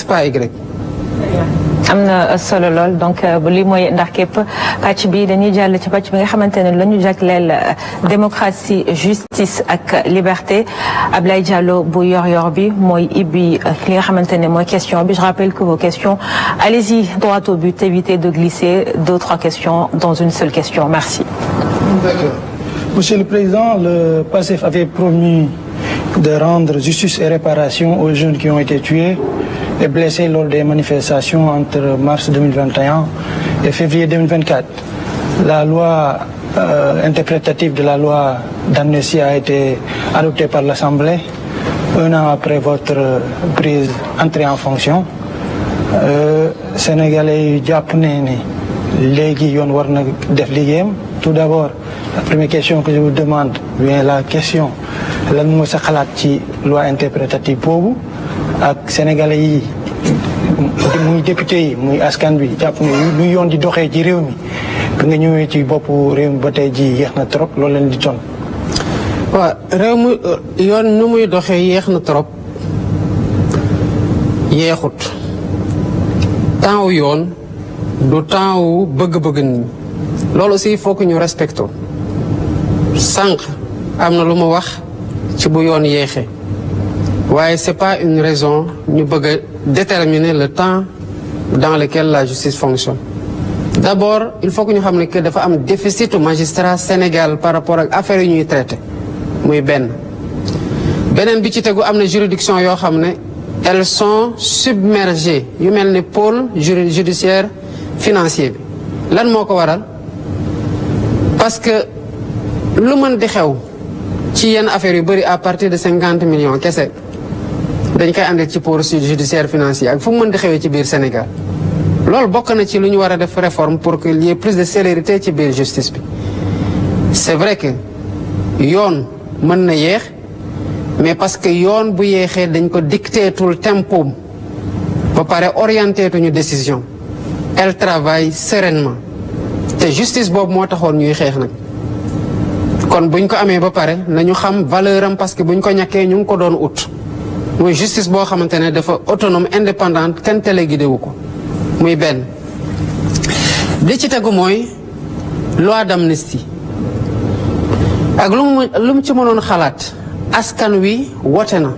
pas Y. am na solo lool donc lii mooy ndax képp pàcc bi dañuy jàll ci pàcc bi nga xamante ne la ñu jagleel démocratie justice ak liberté Ablaye Diallo bu yor-yor bi mooy ibbi li nga xamante ne mooy question bi je rappelle que vos questions allez-y droit au but évitez de glisser 2-3 questions dans une seule question merci. D'accord. Monsieur le Président, le PASTEF avait promis de rendre justice et réparation aux jeunes qui ont été tués et blessés lors des manifestations entre mars 2021 et février 2024. La loi interprétative de la loi d'amnistie a été adoptée par l'Assemblée un an après votre entrée en fonction. Sénégalais yi jàpp ne ni léegi yoon war na def liggéeyam. Tout d'abord, la première question que je vous demande bien la question lan mooy sa xalaat ci loi interprétative boobu ak sénégalais yi muy député yi muy askan bi jàpp ne lu yoon di doxee ci réew mi bi nga ñëwee ci boppu réew mi ba tey ji yéex na trop loolu leen di ton. waaw réew mu yoon nu muy doxee yéex na trop yéexut temps wu yoon du temps wu bëgg-bëgg nit ñi loolu aussi il faut que ñu respecté sànq am na lu ma wax ci bu yoon yéexee waaye c'est pas une raison ñu bëgg a déterminer le temps dans lequel la justice fonctionne. D'abord il faut que ñu xam ne que dafa am déficitu magistrat Sénégal par rapport ak affaires yi ñuy traité muy benn bi ci tegu am na juridiction yoo xam ne elles sont submergées yu mel ni pôle judiciaire financier bi lan moo ko waral parce que lu mën di xew ci yenn affaires yu bëri à partir de 50 millions kese dañ koy àndal ci pôle judiciaire financier ak fu mu mën di xewee ci biir Sénégal loolu bokk na ci lu ñu war a def réforme pour qu'il y ait plus de célérité ci biir justice bi. C'est vrai que yoon mën na yéex mais parce que yoon bu yéexee dañ ko dicteetul tempo ba pare orienté tuñu décision elle travaille sereinement te justice boobu moo taxoon ñuy xeex nag kon buñ ko amee ba pare nañu xam valeur am parce que buñ ko ñàkkee ñu ngi ko doon ut muy justice boo xamante ne dafa autonome indépendante kenn téléguidé wu ko muy benn li ci tegu mooy loi d'amnistie ak lu mu ci mënoon xalaat askan wi wote na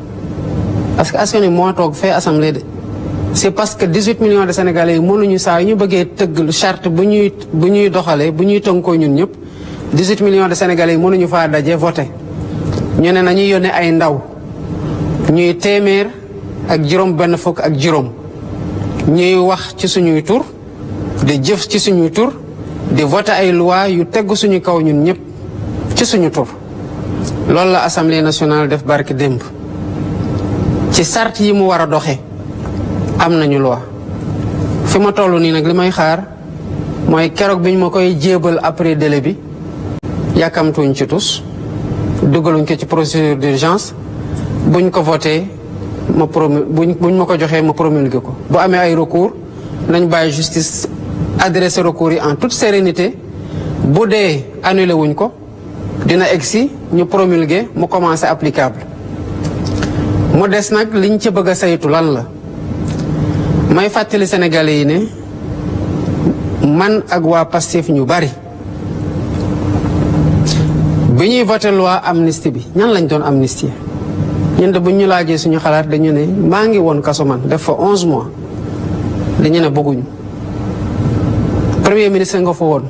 parce que askan wi moo toog fee assemblée de c'est parce que 18 millions de Sénégalais yi mënuñu saa yu ñu bëggee tëgg charte bu ñuy doxalee bu ñuy tënkoo ñun ñëpp 18 millions de Sénégalais yi mënuñu faa daje voté ñu ne nañuy yónnee ay ndaw ñuy téeméer ak juróom benn fukk ak juróom ñuy wax ci suñuy tur di jëf ci suñuy tur di voté ay loi yu teggu suñu kaw ñun ñëpp ci suñu tur loolu la Assemblée nationale def barki démb ci sart yi mu war a doxe am nañu loi fi ma toll nii nag li may xaar mooy keroog bi ñu ma koy jébal après délai bi yàkkamtuñ ci tus dugaluñ ko ci procédure d'urgence buñ ko voté buñ ma ko joxee ma promulgué ko bu amee ay recours nañ bàyyi justice adressé recours yi en toute sérénité bu dee annulé wuñ ko dina egsi ñu promulgué mu commencé applicable mu des nag liñ ci bëgg a saytu lan la may fàttali Sénégalais yi ne man ak waa Pastef ñu bari bi ñuy voté loi amnistie bi ñan lañ doon amnistie ñun de buñ ñu laajee suñu xalaat dañu ne maa ngi woon kaso man def fa 11 mois dañu ne bëgguñu premier ministre nga fa woon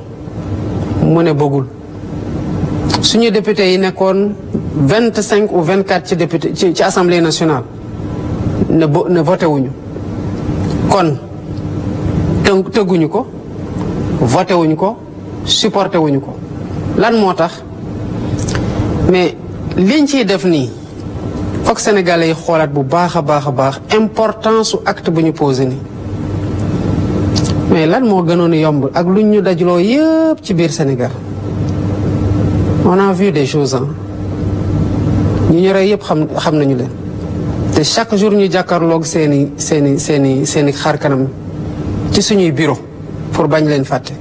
mu ne bëggul suñu député yi nekkoon 25 ou 24 ci député ci assemblée nationale ne voté wuñu kon tëgguñu ko voté wuñu ko supporté wuñu ko lan moo tax mais liñ ciy def nii foog sénégalais yi xoolaat bu baax a baax importance su acte bu ñu posé nii mais lan moo gënoon yomb ak luñ ñu dajloo yëpp ci biir Sénégal on a vu des choses ñu ñu rey yëpp xam nañu leen te chaque jour ñu jàkkaarloog seeni xar kanam ci suñuy bureau pour bañ leen fàtte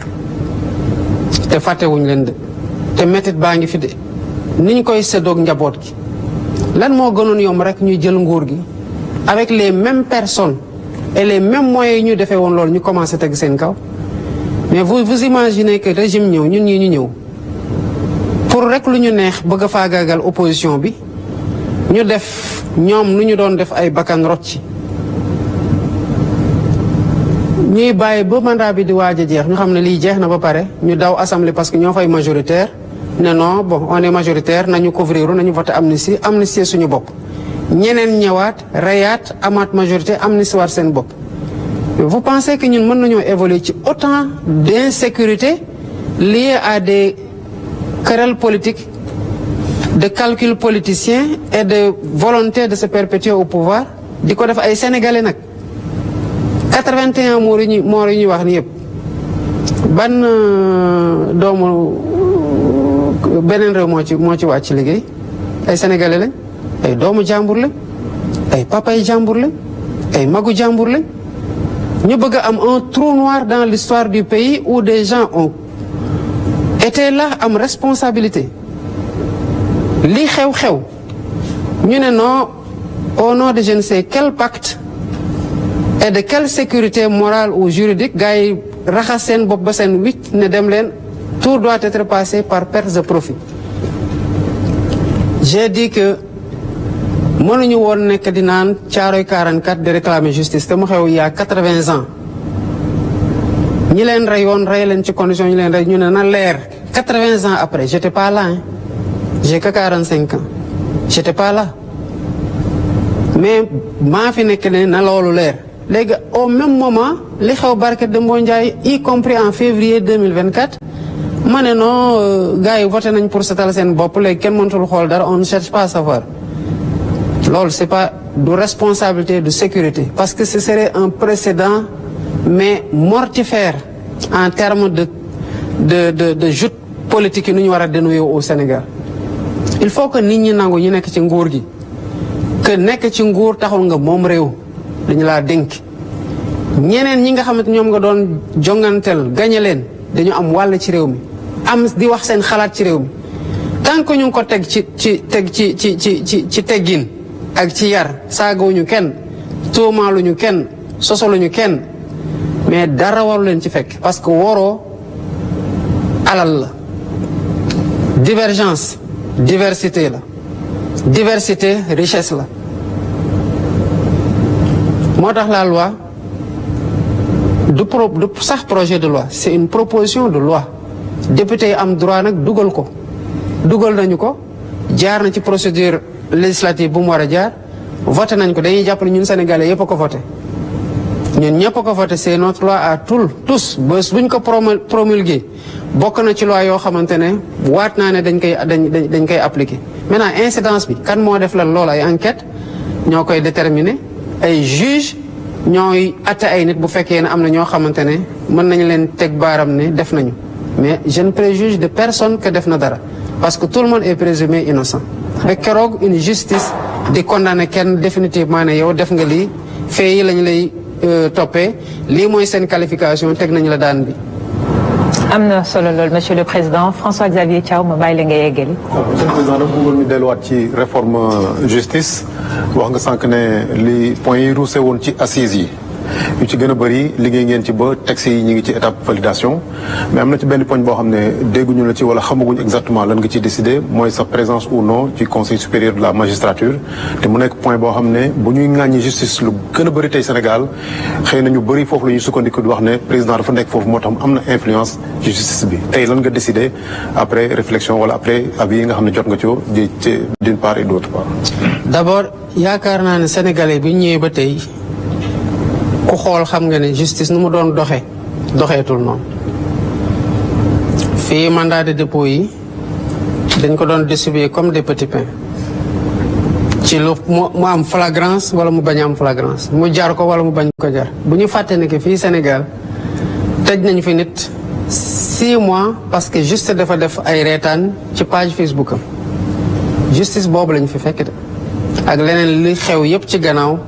te fàttewuñ leen de te métit baa ngi fi de ni ñu koy séddoog njaboot gi lan moo gënoon yomb rek ñuy jël nguur gi avec les mêmes personnes et les mêmes moyens yi ñu defee woon loolu ñu commencé teg seen kaw mais vous imaginez que régime ñëw ñun ñii ñu ñëw pour rek lu ñu neex bëgg a faagaagal opposition bi ñu def ñoom nu ñu doon def ay bakkan rot ci ñuy bàyyi ba mandat bi di waaj a jeex ñu xam ne lii jeex na ba pare ñu daw assemblée parce que ñoo fay majoritaire ne non bon on est majoritaire nañu couvrir nañu voté amnistie suñu bopp ñeneen ñëwaat reyaat amaat majorité amnistie waat seen bopp. Vous pensez que ñun mën nañoo évoluer ci autant d'insécurité liées à des querelles politiques, de calculs politiciens et de volonté de se perpétuer au pouvoir di ko def ay sénégalais nag 81 moor yi ñuy wax ni yëpp ban doomu beneen réew moo ci wàcc liggéey ay sénégalais lañ ay doomu jàmbur lañ ay papay jàmbur lañ ay magu jàmbur lañ ñu bëgg a am un trou noir dans l'histoire du pays où des gens ont été là am responsabilité li xew-xew ñu ne non au nom de je ne sais quel pacte et de quelle sécurité morale ou juridique gars yi raxas seen bopp ba seen wicc ne dem leen tout doit être passé par perte de profit. J'ai dit que mënuñu woon nekk di naan Thiaroye 44 de réclamer justice te mu xew il y a 80 ans ñi leen reyoon rey leen ci condition ñu leen rey ñu ne na leer 80 ans après j'étais pas là hein. J'ai que 45 ans j'étais pas là mais maa fi nekk ne na loolu leer léegi au même moment li xew barke de Mbonjaay y compris en février 2024 ma ne non gars yi voté nañ pour setal seen bopp léegi kenn mënatul xool dara on ne cherche pas à savoir loolu c'est pas de responsabilité de sécurité parce que ce serait un précédent mais mortifère en termes de joute politique yi nu ñu war a dénouer au Sénégal. Il faut que nit ñi nangu ñu nekk ci nguur gi que nekk ci nguur taxul nga moom réew dañu laa dénk ñeneen ñi nga xamante ñoom nga doon jonganteel gañe leen dañu am wàll ci réew mi am di wax seen xalaat ci réew mi tant que ñu ngi ko teg ci teggin ak ci yar saagawuñu kenn tuumaaluñu kenn sosaluñu kenn mais dara waru leen ci fekk parce que waroo alal la divergence diversité la diversité richesse la moo tax la loi du sax projet de loi c'est une proposition de loi député yi am droit nag dugal nañu ko jaar na ci procédure législative bu mu war a jaar voté nañ ko dañuy jàpp ne ñun sénégalais yëpp a ko voté ñun ñëpp a ko voté c'est notre loi à tous bés buñ ko promulgué bokk na ci loi yoo xamante ne waat naa ne dañ koy appliquer maintenant incidence bi kan moo def lan loolu ay enquête ñoo koy déterminer ay juge ñooy atte ay nit bu fekkee ne am na ñoo xamante ne mën nañu leen teg baaram ne def nañu mais je ne préjuge de personne que def na dara parce que tout le monde est présumé innocent ba keroog une justice di condamner kenn définitivement ne yow def nga lii fee yi lañu lay toppee lii mooy seen qualification teg nañu la daan bi. am na solo lool monsieur le président François Xavier Thiaw ma bàyyi la nga yeggali. monsieur le président nag bëggoon ñu delluwaat ci réforme justice wax nga sànq ne li points yi ruuse woon ci assises yi yu ci gën a bëri liggéey ngeen ci ba texte yi ñu ngi ci étape validation mais am na ci benn poñ boo xam ne dégguñu la ci wala xamaguñ exactement lan nga ciy décider mooy sa présence ou non ci conseil supérieur de la magistrature te mu nekk point boo xam ne bu ñuy ŋàññi justice lu gën a bëri tey Sénégal xëy na ñu bëri foofu la ñuy sukkandiku di wax ne président dafa nekk foofu moo tax am na influence ci justice bi tey lan nga décider après réflexion wala après avis yi nga xam ne jot nga ci d'une part et d'autre part. D'abord yaakaar naa ne sénégalais bi ñëwee ba tey ku xool xam nga ne justice nu mu doon doxeetul noonu fii mandat de dépôt yi dañ ko doon distribuer comme des petits pains ci lu mu am flagrance wala mu bañ am flagrance mu jar ko wala mu bañ ko jar bu ñu fàtte ne que fii Sénégal tëj nañu fi nit 6 mois parce que juste dafa def ay reetaan ci page Facebook am justice boobu lañu fi fekk de ak leneen li xew yépp ci gannaaw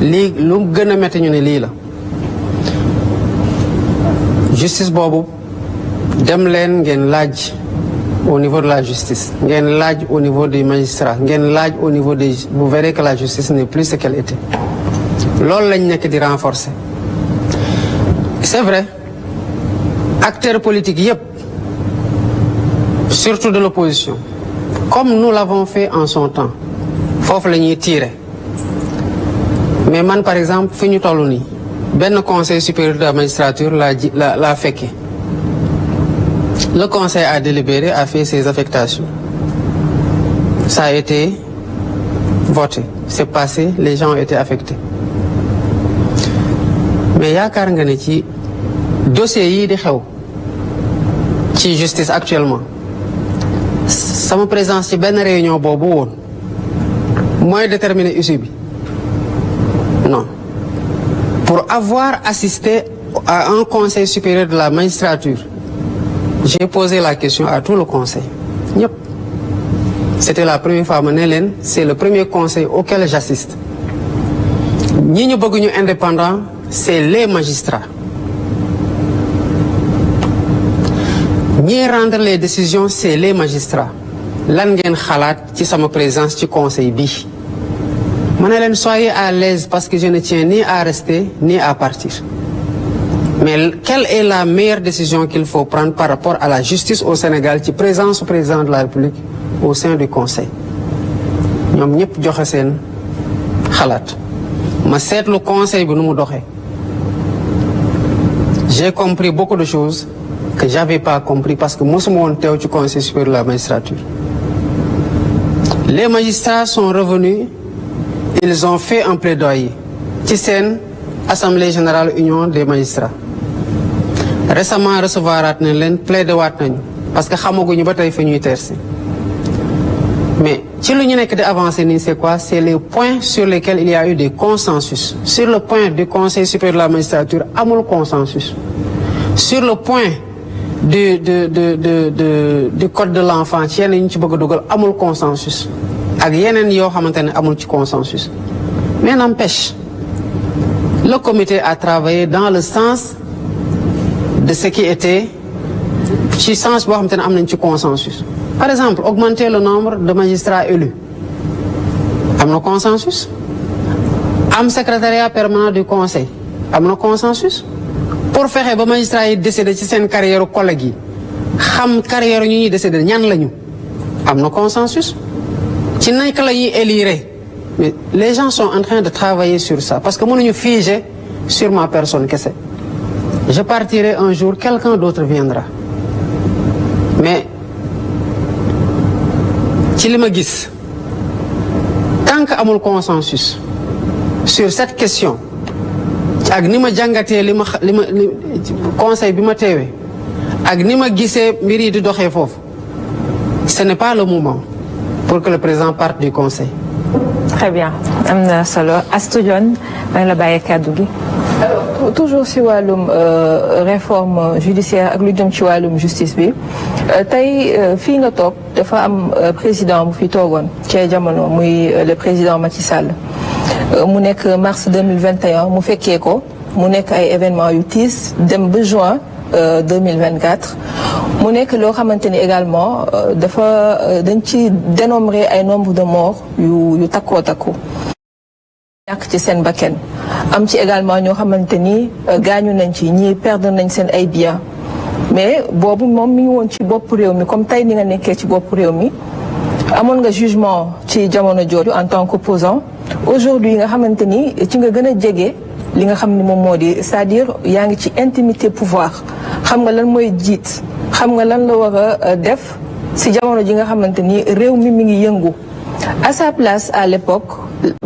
lii lu gën a métti ñu ne lii la justice boobu dem leen ngeen laaj au niveau de la justice ngeen laaj au niveau des magistrats ngeen laaj au niveau des vous verrez que la justice n'est plus ce qu'elle était loolu lañ nekk di renforcer. C'est vrai acteurs politiques yépp surtout de l'opposition comme nous l'avons fait en son temps foofu la ñuy tirer mais man par exemple fi ñu toll nii benn conseil supérieur de la magistrature laa fekkee le conseil a délibéré, a fait ses affectations. Ça a été voté, c'est passé, les gens ont été affectés. Mais yaakaar nga ne ci dossier yi di xew ci justice actuellement sama présence ci benn réunion boobu woon mooy déterminer issue bi non. Pour avoir assisté à un conseil supérieur de la magistrature, j'ai posé la question à tout le conseil. Yep. C'était la première fois ma ne leen c'est le premier conseil auquel j'assiste. ñi ñu bëgg ñu indépendant c'est les magistrats. ñi rendre les décisions c'est les magistrats. lan ngeen xalaat ci sama présence ci conseil bi. ma ne leen soyez à l'aise parce que je ne tiens ni à rester ni à partir. Mais quelle est la meilleure décision qu'il faut prendre par rapport à la justice au Sénégal ci présence au président de la République au sein du conseil ñoom ñëpp joxe seen xalaat ma seetlu conseil bi nu mu doxee j'ai compris beaucoup de choses que j'avais pas compris parce que mosuma woon teew ci conseil supérieur de la magistrature. Les magistrats sont revenus, ils ont fait un plaidoyer ci seen assemblée générale union des magistrats. Récemment recevoiraat nañ leen plaider waat nañu parce que xamaguñu ba tey fa ñuy tersi mais ci lu ñu nekk di avancer nii c'est quoi? C'est les points sur lesquels il y a eu des consensus. Sur le point du conseil supérieur de la magistrature amul consensus. Sur le point du code de l'enfant ci yenn ñu ci bëgg a dugal amul consensus ak yeneen yoo xamante ne amul ci consensus. Mais n'empêche le comité a travaillé dans le sens de ce qui était ci sens boo xamante ne am nañ ci consensus. Par exemple augmenter le nombre de magistrats élus am na consensus. am secrétariat permanent du conseil am na consensus. Pour fexe ba magistrats yi décider ci seen carrière collègues yi xam carrière ñu ñuy décider ñan lañu am na consensus. ci naka la ñuy élire mais les gens sont en train de travailler sur ça parce que mënuñu figer sur ma personne kese. Je partirai un jour, quelqu'un d'autre viendra. Mais ci li ma gis tant que amul consensus sur cette question ak ni ma jàngatee li conseil bi ma teewee ak ni ma gisee mbir yi di doxee foofu ce n'est pas le moment pour que le président parte du conseil. Très bien am na solo Astou Dione maa ngi la bàyyee kàddu gi. Alors, toujours ci wàllum réforme judiciaire ak lu jëm ci wàllum justice bi tey fii nga toog dafa am président bu fi toogoon ci jamono muy le président Macky Sall mu nekk mars 2021 mu fekkee ko mu nekk ay événements yu tiis dem ba juin 2024 mu nekk loo xamante ni également dañ ci dénombré ay nombre de morts yu takkoo takku ñàkk ci seen bakkan am ci également ñoo xamante ni gaañu nañ ci ñii perdre nañ seen ay biens mais boobu moom mi ngi woon ci bopp réew mi comme tey ni nga nekkee ci bopp réew mi amoon nga jugement ci jamono jooju en tant qu'opposant aujourd'hui nga xamante ni ci nga gën a jege li nga xam ni moom moo di c'est-à-dire yaa ngi ci intimité pouvoir xam nga lan mooy jiit xam nga lan la war a def si jamono ji nga xamante ni réew mi ngi yëngu à sa place à l'époque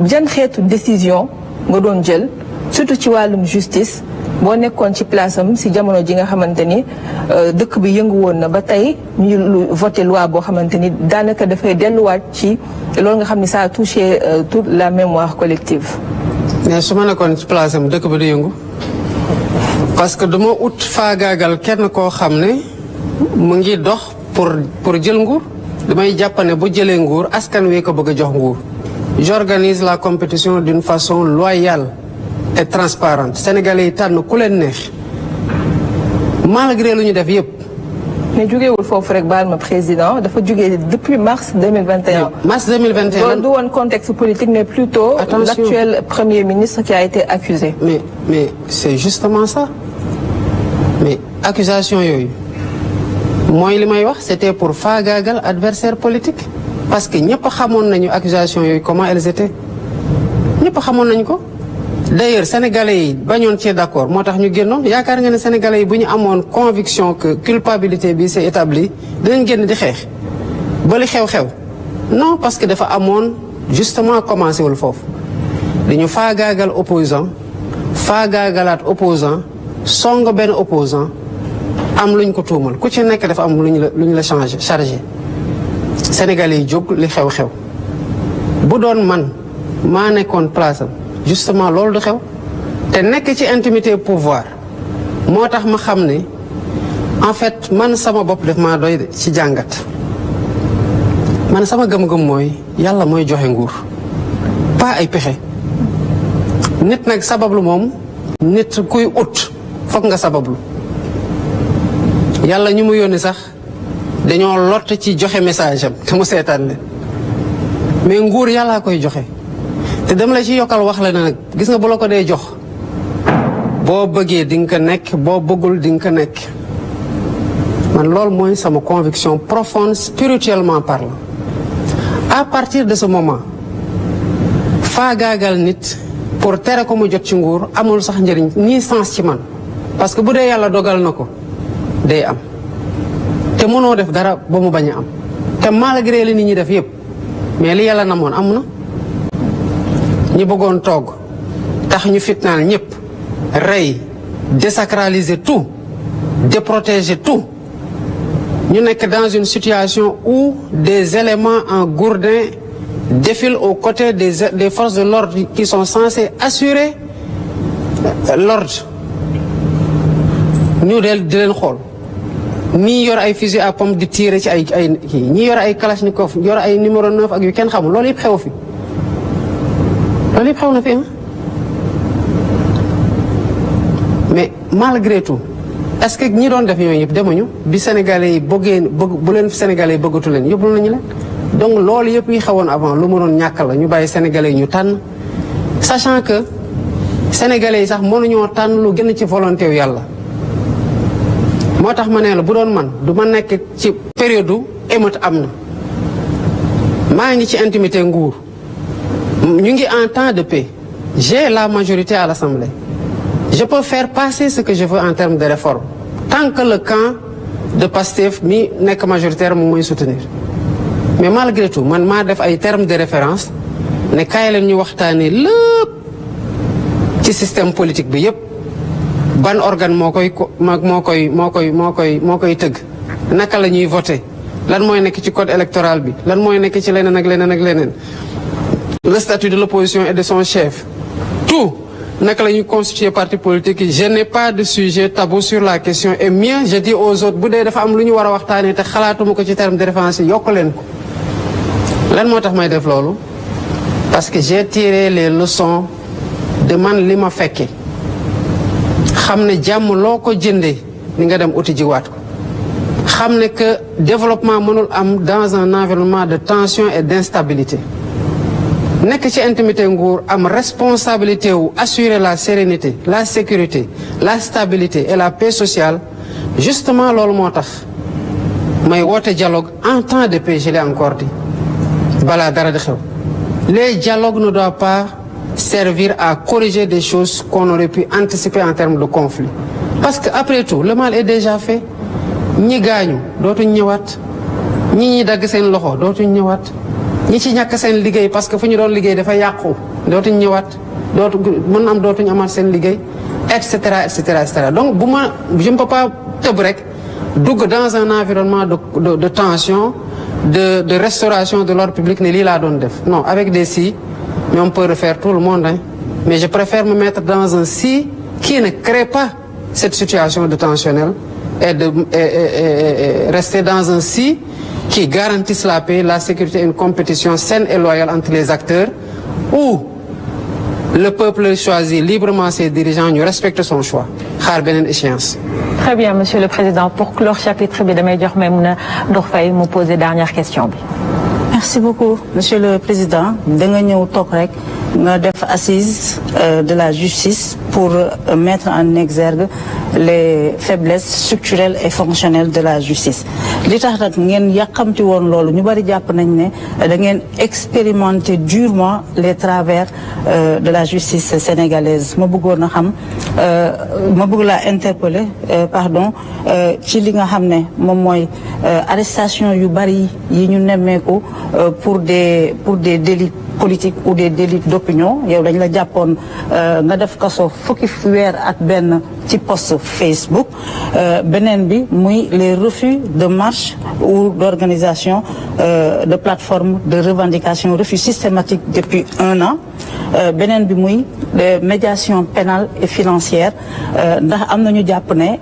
jan xeetu décision nga doon jël surtout ci wàllum justice boo nekkoon ci place am si jamono ji nga xamante ni dëkk bi yëngu woon na ba tey ñu voté loi boo xamante ni daanaka dafay delluwaat ci loolu nga xam ni ça a touché toute la mémoire collective. mais su ma nekkoon ci place am dëkk bi di yëngu parce que dama ut faagaagal kenn koo xam ne mu ngi dox pour jël nguur damay jàpp ne bu jëlee nguur askan wi ko bëgg a jox nguur. J'organise la compétition d'une façon loyale et transparente. Sénégalais yi tànn ku leen neex malgré lu ñu def yëpp mais jógeewul foofu rek baal ma président dafa jógee depuis mars 2021. mars 2021 du woon contexte politique mais plutôt l'actuel premier ministre qui a été accusé. mais c'est justement ça mais accusation yooyu mooy li may wax c'était pour faagaagal adversaire politique parce que ñëpp xamoon nañu accusation yooyu comment elles étaient ñëpp xamoon nañu ko. D'ailleurs sénégalais yi bañoon ci d'accord moo tax ñu génnoon yaakaar nga ne sénégalais yi bu ñu amoon conviction que culpabilité bi c'est établi dinañ génn di xeex ba li xew-xew non parce que dafa amoon justement commencé wul foofu dañu faagaagal opposant faagaagalaat opposant song benn opposant am luñ ko tuumal ku ci nekk dafa am lu ñu la chargé sénégalais yi jóg li xew-xew bu doon man maa nekkoon place am justement loolu du xew te nekk ci intimité pouvoir moo tax ma xam ne en fait man sama bopp def maa doy ci jàngat man sama gëm-gëm mooy yàlla mooy joxe nguur pas ay pexe nit nag sabablu moom nit kuy ut foog nga sabablu yàlla ñu mu yónni sax dañoo lott ci joxe message am te mu seetaan leen mais nguur yàllaa koy joxe te dama la ci yokkal wax la ne nag gis nga bu la ko dee jox boo bëggee di nga ko nekk boo bëggul di nga ko nekk man loolu mooy sama conviction profonde spirituellement parlant à partir de ce moment faagaagal nit pour tere ko mu jot ci nguur amul sax njëriñ ni sens ci man parce que bu dee yàlla dogal na ko day am te mënoo def dara ba mu bañ a am te malgré li nit ñi def yépp mais li yàlla namoon am na ñi bëggoon toog tax ñu fitnaal ñëpp rey désacraliser tout déprotéger tout ñu nekk dans une situation où des éléments en gourdin défilent aux côtés des forces de l'ordre qui sont censées assurer l'ordre ñu di leen xool ñii yor ay fusil à pompe di tirer ci ay kii ñii yor ay kalachnikov yor ay numéro 9 ak yu kenn xamul loolu yëpp xew fi loolu yëpp xew na fi mais malgré tout est-ce que ñi doon def yooyu yëpp demuñu bi sénégalais yi bu leen sénégalais yi bëggatu leen yóbbu nañu leen donc loolu yëpp yi xewoon avant lu mu doon ñàkk la ñu bàyyi sénégalais yi ñu tànn sachant que sénégalais yi sax mënuñoo tànn lu gën ci volonté wu yàlla moo tax ma ne la bu doon man du ma nekk ci période émeute am na maa ngi ci intimité nguur ñu ngi en temps de paix j'ai la majorité à l'Assemblée je peux faire passer ce que je veux en termes de réforme tant que le camp de Pastef mi nekk majoritaire moom mooy soutenir mais malgré tout man maa def ay termes de référence ne kaay leen ñu waxtaanee lépp ci système politique bi yépp ban organe moo koy tëgg naka la ñuy voter lan mooy nekk ci code électoral bi lan mooy nekk ci leneen ak leneen ak leneen le statut de l'opposition et de son chef tout naka la ñuy constituer parti politique yi je n'ai pas de sujet tabou sur la question et mieux je dis aux autres bu dee dafa am lu ñu war a waxtaanee te xalaatuma ko ci terme de référence yi yokk leen ko lan moo tax may def loolu parce que j'ai tiré les leçons de man li ma fekke xam ne jàmm loo ko jëndee ni nga dem uti jiwaat ko xam ne que développement mënul am dans un environnement de tension et d'instabilité nekk ci intimité nguur am responsabilité wu assurer la sérénité la sécurité la stabilité et la paix sociale justement loolu moo tax may woote dialogue en temps de paix je l'ai encore dit balaa dara di xew les dialogues ne doivent pas servir à corriger des choses qu'on aurait pu anticiper en termes de conflit parce que après tout le mal est déjà fait ñi gaañu dootuñ ñëwaat ñi dagg seen loxo dootuñ ñëwaat ñi ci ñàkk seen liggéey parce que fu ñu doon liggéey dafa yàqu dootuñ ñëwaat mën am dootuñ amaat seen liggéey et cetera et cetera et cetera donc je ne peux pas tëb rek dugg dans un environnement de tension de restauration de l'ordre public ne lii laa doon def non avec des si mais on peut refaire tout le monde mais je préfère me mettre dans un si qui ne crée pas cette situation de tensionnelle et rester dans un si qui garantisse la paix, la sécurité et une compétition saine et loyale entre les acteurs où le peuple choisit librement ses dirigeants, ñu respecte son choix xaar beneen échéance. Très bien, Monsieur le Président. Pour clore chapitre bi damay jox Maïmouna Ndour Faye mu poser dernière question bi. Merci beaucoup, Monsieur le Président. Da nga ñëw toog rek nga def assise de la justice pour mettre en exergue les faiblesses structurelles et fonctionnelles de la justice. Li tax nag ngeen yàqamti woon loolu ñu bari jàpp nañ ne da ngeen expérimenter durement les travers de la justice sénégalaise. Ma bëggoon a xam ma bëgg laa interpeller ci li nga xam ne moom mooy arrestation yu bari yi ñu nemmeeku pour des délits politiques ou des délits d'opinion. Yow dañ la jàppoon nga def kaso fukki weer ak benn ci post Facebook. Beneen bi muy les refus de marche ou d'organisation de plateforme de revendication, refus systématique depuis 1 an. Beneen bi muy médiation pénale et financière ndax am na ñu jàpp ne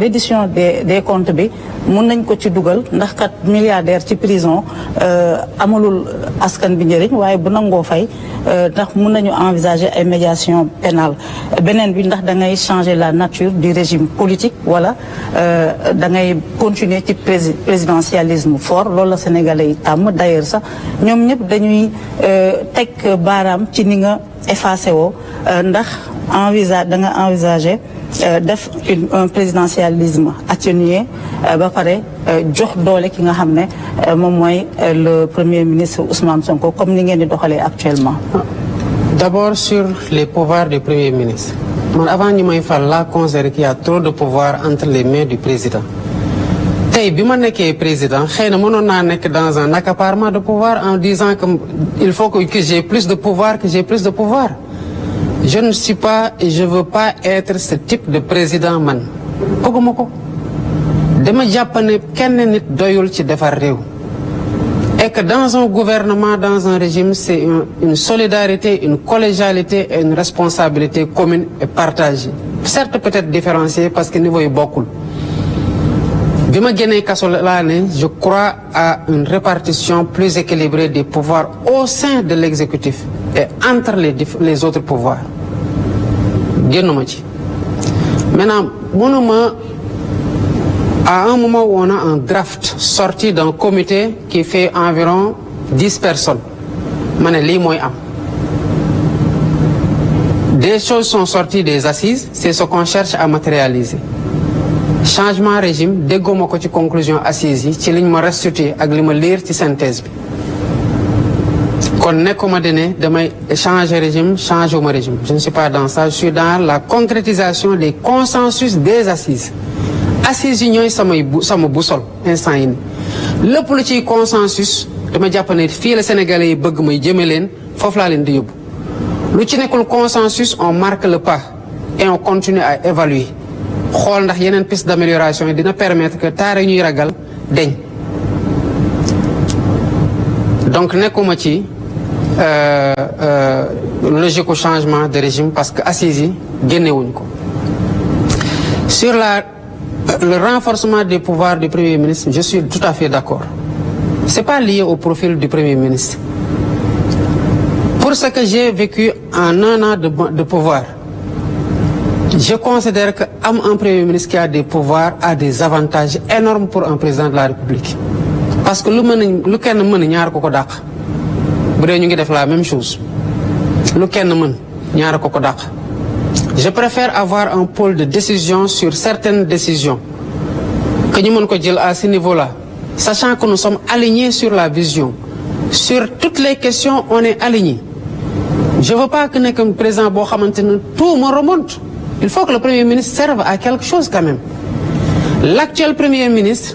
reddition des comptes bi mun nañ ko ci dugal ndax kat milliardaire ci prison amalul askan bi njëriñ waaye bu nangoo fay ndax mun nañu envisager ay médiation pénale. Beneen bi ndax da ngay changer la nature du régime politique wala da ngay continuer ci présidentialisme fort. Loolu la Sénégalais yi tàmm d'ailleurs sax ñoom ñëpp dañuy teg baaraam ci ni nga effacé woo ndax da nga envisager def un présidentialisme atténué ba pare jox doole ki nga xam ne moom mooy le premier ministre Ousmane Sonko comme ni ngeen di doxalee actuellement. D'abord sur les pouvoirs du premier ministre. Man avant ñu may fal laa considéré qu'il y a trop de pouvoir entre les mains du président. Tey bi ma nekkee président xëy na mënoon naa nekk dans un accaparement de pouvoir en disant que il faut que j'ai plus de pouvoir, que j'ai plus de pouvoir. Je ne suis pas et je veux pas être ce type de président man bëgguma ko dama jàpp ne kenn nit doyul ci defar réew et que dans un gouvernement, dans un régime, c'est une solidarité, une collégialité et une responsabilité commune et partagée. Certes peut-être différenciée parce que niveau yi bokkul. Bi ma génnee kaso laa ne je crois à une répartition plus équilibrée des pouvoirs au sein de l'exécutif et entre les autres pouvoirs. Génnuma ci. Maintenant mënuma à un moment où on a un draft sorti d'un comité qui fait environ 10 personnes. Ma ne lii mooy am. Des choses sont sorties des assises, c'est ce qu'on cherche à matérialiser. Changement régime dégguma ko ci conclusion assises yi ci liñ ma restitué ak li ma lire ci synthèse bi. Kon nekkuma ne damay changer régime, changer ma régime. Je ne suis pas dans ça, je suis dans la concrétisation des consensus des assises. Assises yi ñooy sama boussole instant yi nii lépp lu ciy consensus dama jàpp ne fii la Sénégalais yi bëgg may jëme leen foofu laa leen di yóbbu. Lu ci nekkul consensus on marque le pas et on continue à évaluer xool ndax yeneen piste d'amélioration yi dina permettre que taare ñuy ragal deñ. Donc nekkuma ci logique au changement de régime parce que assises yi génnewuñ ko. Sur le renforcement des pouvoirs du Premier ministre, je suis tout à fait d'accord. C'est pas lié au profil du Premier ministre. Pour ce que j'ai vécu en 1 an de pouvoir, je considère que un Premier ministre qui a des pouvoirs a des avantages énormes pour un président de la République. Parce que lu kenn mën ñaar ko dàq. Bu dee ñu ngi def la même chose. Lu kenn mën ñaar ko dàq. Je préfère avoir un pôle de décision sur certaines décisions que ñu mën ko jël à ce niveau-là, sachant que nous sommes alignés sur la vision. Sur toutes les questions, on est alignés. Je veux pas que nekk un président boo xamante ne tout me remonte. Il faut que le Premier ministre serve à quelque chose quand même. L'actuel Premier ministre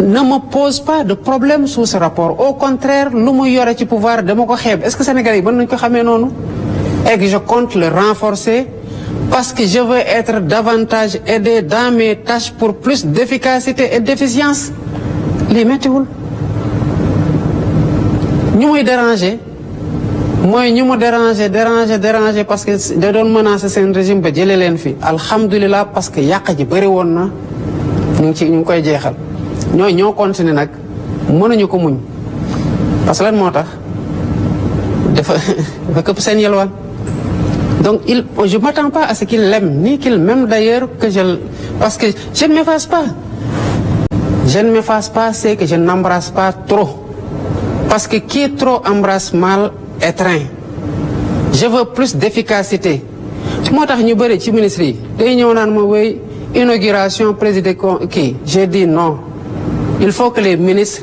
ne me pose pas de problème sous ce rapport. Au contraire, lu mu yore ci pouvoir dama ko xeeb. Est-ce que Sénégalais yi mën nañu ko xamee noonu? Et que je compte le renforcer parce que je veux être davantage aidé dans mes tâches pour plus d'efficacité et d'efficience. Lii méttiwul. Ñu muy déranger mooy ñu mu déranger parce que da doon menacer seen régime ba jëlee leen fi. Alhamdulillah parce que yàq ji bëri woon na ñu ngi koy jeexal. ñoo continuer nag mënuñu ko muñ parce que lan moo tax dafa këpp seen yelwaan. Donc je m'attends pas à ce qu'il l'aime ni qu'il m'aime d'ailleurs parce que je ne m'efface pas. Je ne m'efface pas, c'est que je n'embrasse pas trop. Parce que qui trop embrasse mal étreint. Je veux plus d'efficacité. moo tax ñu bëri ci ministre yi day ñëw naan ma wéy inauguration président kii j'ai dit non. Il faut que les ministres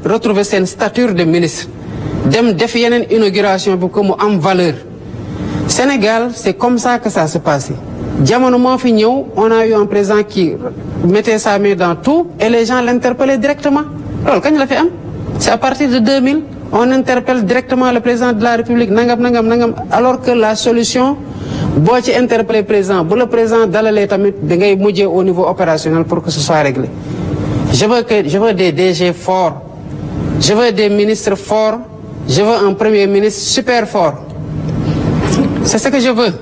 retrouver seen stature de ministre dem def yeneen inauguration bi ko mu am valeur. Sénégal c'est comme ça que ça se passe. Jamono moo fi ñëw on a eu un président qui mettait sa main dans tout et les gens l'interpellaient directement loolu kañ la fi am. C'est à partir de 2000 on interpelle directement le président de la République nangam alors que la solution boo ci interpeller président bu le président dalalee tamit da ngay mujjee au niveau opérationnel pour que ce soit réglé. Je veux des DG forts, je veux des ministres forts, je veux un premier ministre super fort. C'est ce que je veux.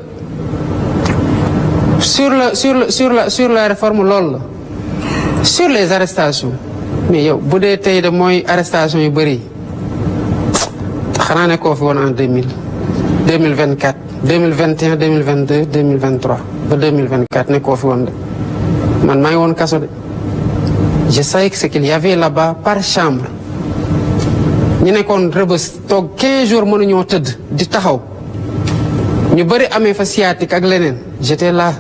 Sur la réforme loolu la. Sur les arrestations mais yow bu dee tey de mooy arrestation yu bëri xanaa ne koo fi woon en 2024 2021 2022 2023 ba 2024 ne koo fi woon de man maa ngi woon kaso de. Je savais que ce qu'il y avait là-bas par chambre ñu nekkoon Rebeuss toog 15 jours mënuñoo tëdd di taxaw ñu bëri amee fa sciatique ak leneen j'étais là.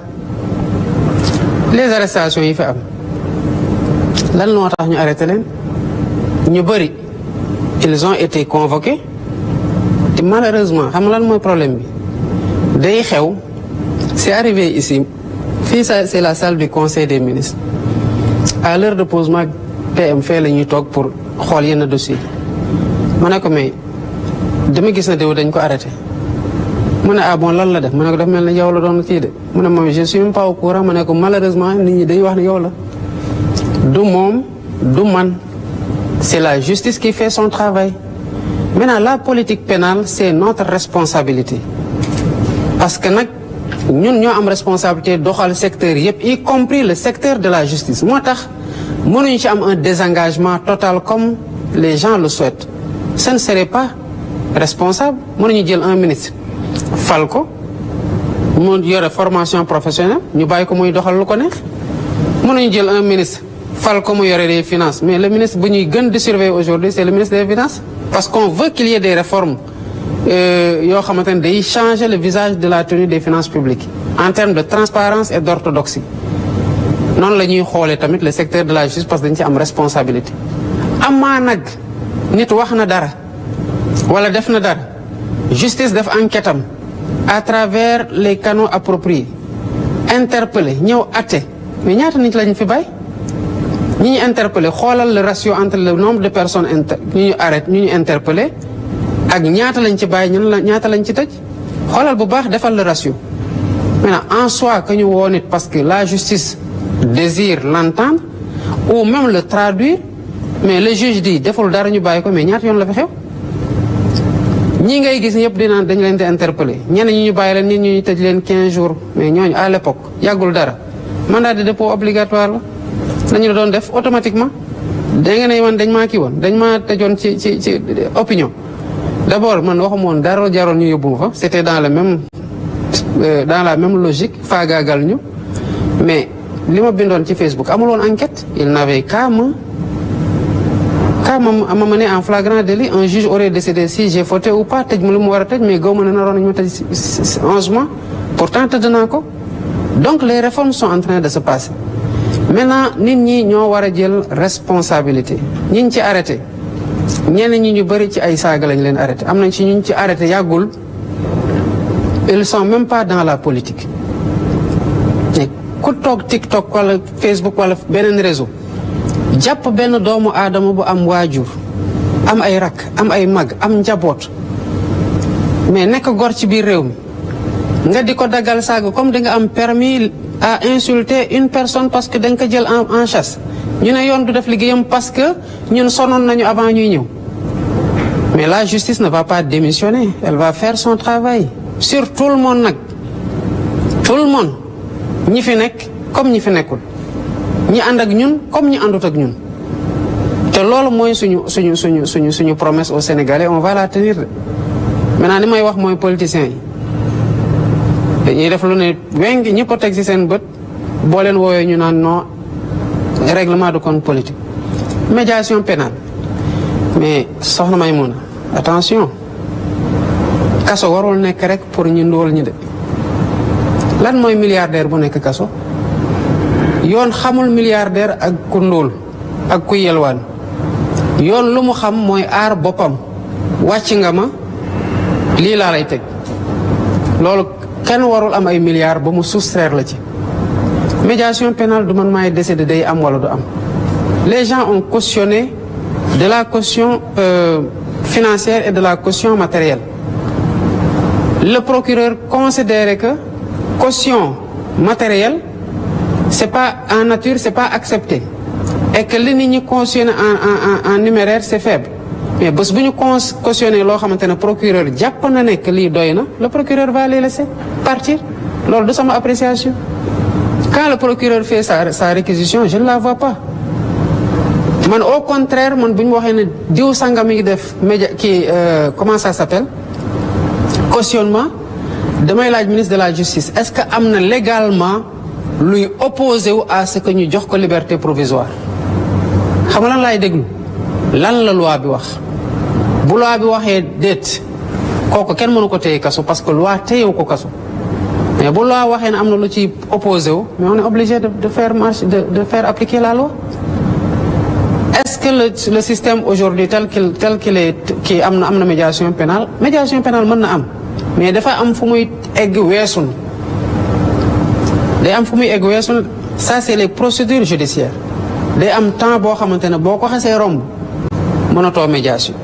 Les arrestations yi fi am lan moo tax ñu arrêté leen ñu bëri ils ont été convoqués te malheureusement xam nga lan mooy problème bi day xew c'est arrivé ici fii ça c'est la salle du conseil des ministres à l'heure de posement PM fee la ñuy toog pour xool yenn dossiers ma ne ko mais dama gis na déw dañ ko arrêté mu ne ah bon lan la def ma ne ko daf mel ne yow la doon kii de mu ne moom je suis même pas au courant ma ne ko malheureusement nit ñi dañuy wax ne yow la du moom du man c'est la justice qui fait son travail. Maintenant la politique pénale c'est notre responsabilité parce que nag ñun ñoo am responsabilité doxal secteur yëpp y compris le secteur de la justice moo tax mënuñu ci am un désengagement total comme les gens le souhaitent. Ce ne serait pas responsable mënuñu jël un ministre fal ko mu yore formation professionnelle ñu bàyyi ko muy doxal lu ko neex mënuñu jël un ministre fal ko mu yore des finances mais le ministre bu ñuy gën di surveiller aujourd'hui c'est le ministre des finances parce qu'on veut qu'il y ait des réformes yoo xamante ne day changer le visage de la tenue des finances publiques en termes de transparence et d'orthodoxie noonu la ñuy xoolee tamit le secteur de la justice parce que dañ ci am responsabilité. amaa nag nit wax na dara wala def na dara justice def enquête am à travers les canaux appropriés interpeller ñëw atte mais ñaata nit lañ fi bàyyi ñi ñu interpeller xoolal le ratio entre le nombre de personnes ñu arrête ñu interpeller ak ñaata lañ ci bàyyi ñaata lañ ci tëj xoolal bu baax defal le ratio. Maintenant en soi que ñu woo nit parce que la justice désire l'entendre ou même le traduire mais le juge dit deful dara ñu bàyyi ko mais ñaata yoon la fi xew ñi ngay gis ñëpp dinaan dañ leen di interpeller ñenn ñi ñu bàyyi leen nit ñu tëj leen 15 jours mais ñooñu à l'époque yàggul dara mandat de dépôt obligatoire la lañu la doon def automatiquement da nga ne man dañ maa kii woon dañ maa tëjoon ci opinion. D'abord man waxuma woon dara jaroon ñu yóbbu ma fa c'était dans la même logique faagaagal ñu mais li ma bindoon ci Facebook amul woon enquête il n'avait qu'à me mener en flagrant délit un juge aurait décidé si j'ai fauté ou pas tëj ma lu mu war a tëj mais gaw ma ne naroon nañu ma tëj 11 mois pourtant tëdd naa ko. Donc les réformes sont en train de se passer maintenant nit ñi ñoo war a jël responsabilité ñi ci arrêté ñenn ñi ñu bëri ci ay saaga lañ leen arrêté am nañ ci ñu ci arrêté yàggul ils sont même pas dans la politique mais ku toog TikTok wala Facebook wala beneen réseau jàpp benn doomu aadama bu am waajur am ay rakk am ay mag am njaboot mais nekk gor ci biir réew mi nga di ko daggal saaga comme da nga am permis à insulter une personne parce que da nga ko jël en chasse ñu ne yoon du def liggéeyam parce que ñun sonoon nañu avant ñuy ñëw mais la justice ne va pas démissionner elle va faire son travail sur tout le monde nag tout le monde ñi fi nekk comme ñi fi nekkul ñi ànd ak ñun comme ñi àndut ak ñun te loolu mooy suñu promesse aux Sénégalais on va la tenir. maintenant li may wax mooy politiciens yi dañuy def lu ne weng ñi ko teg ci seen bët boo leen woowee ñu naan non règlement de compte politique médiation pénale mais soxna Maïmouna attention kaso warul nekk rek pour ñu ndóol ñi de lan mooy milliardaire bu nekk kaso yoon xamul milliardaire ak ku ndóol ak ku yelwaan yoon lu mu xam mooy aar boppam wàcc nga ma lii laa lay teg loolu kenn warul am ay milliards ba mu soustraire la ci médiation pénale du man maay décider day am wala du am les gens ont cautionné de la caution financière et de la caution matérielle le procureur considérait que caution matérielle c'est pas en nature c'est pas accepté et que li nit ñi cautionné en numéraire c'est faible mais bés bu ñu cautionné loo xamante ne procureur jàpp na ne que lii doy na le procureur va les laisser partir loolu du sama appréciation quand le procureur fait sa réquisition je ne la vois pas man au contraire man bu ñu waxee ne diw sanga mi ngi def média kii comment ça s'appelle cautionnement damay laaj ministre de la justice est-ce que am na légalement luy opposé wu à ce que ñu jox ko liberté provisoire xam nga lan laay déglu lan la loi bi wax bu loi bi waxee déet kooku kenn mënu ko téye kaso parce que loi téyewu ko kaso mais bu loi waxee ne am na lu ci opposé wu mais on est obligé de faire appliquer la loi est-ce que le système aujourd'hui tel qu'il est kii am na médiation pénale mën na am mais dafa am fu muy egg weesun day am fu muy egg weesun ça c'est les procédures judiciaires day am temps boo xamante ne boo ko xasee romb mënatoo médiation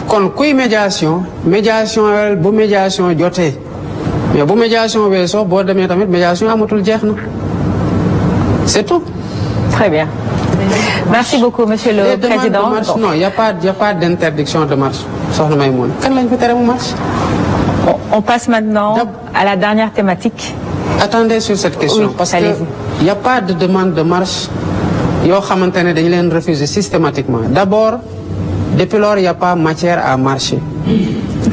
kon kuy médiation bu médiation jotee mais bu médiation weesoo boo demee tamit médiation amatul jeex na c'est tout. Très bien. Merci beaucoup monsieur le président. Marche, non, il y a pas d'interdiction de marche soxna Maïmouna kan lañ fi tere mu marche. On passe maintenant à la dernière thématique. Attendez sur cette question. Oui, parce que il y a pas de demande de marche yoo xamante ne dañu leen refuser systématiquement d'abord depuis lors il y a pas matière à marcher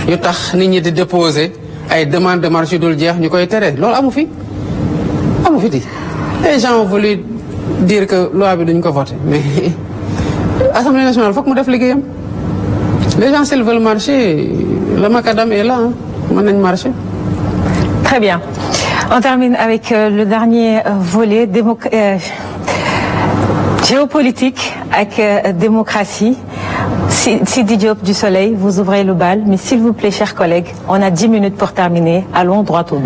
yu tax nit ñi di déposer ay demande de marche yu dul jeex ñu koy tere loolu amu fi di les gens ont voulu dire que loi bi duñ ko voter mais Assemblée nationale foog mu def liggéeyam les gens s'ils veulent marcher le macadam est là mën nañ marcher. Très bien. On termine avec le dernier volet géopolitique avec démocratie. Sidi Diop du Soleil, vous ouvrez le bal, mais s'il vous plaît, chers collègues, on a 10 minutes pour terminer. Allons droit au but.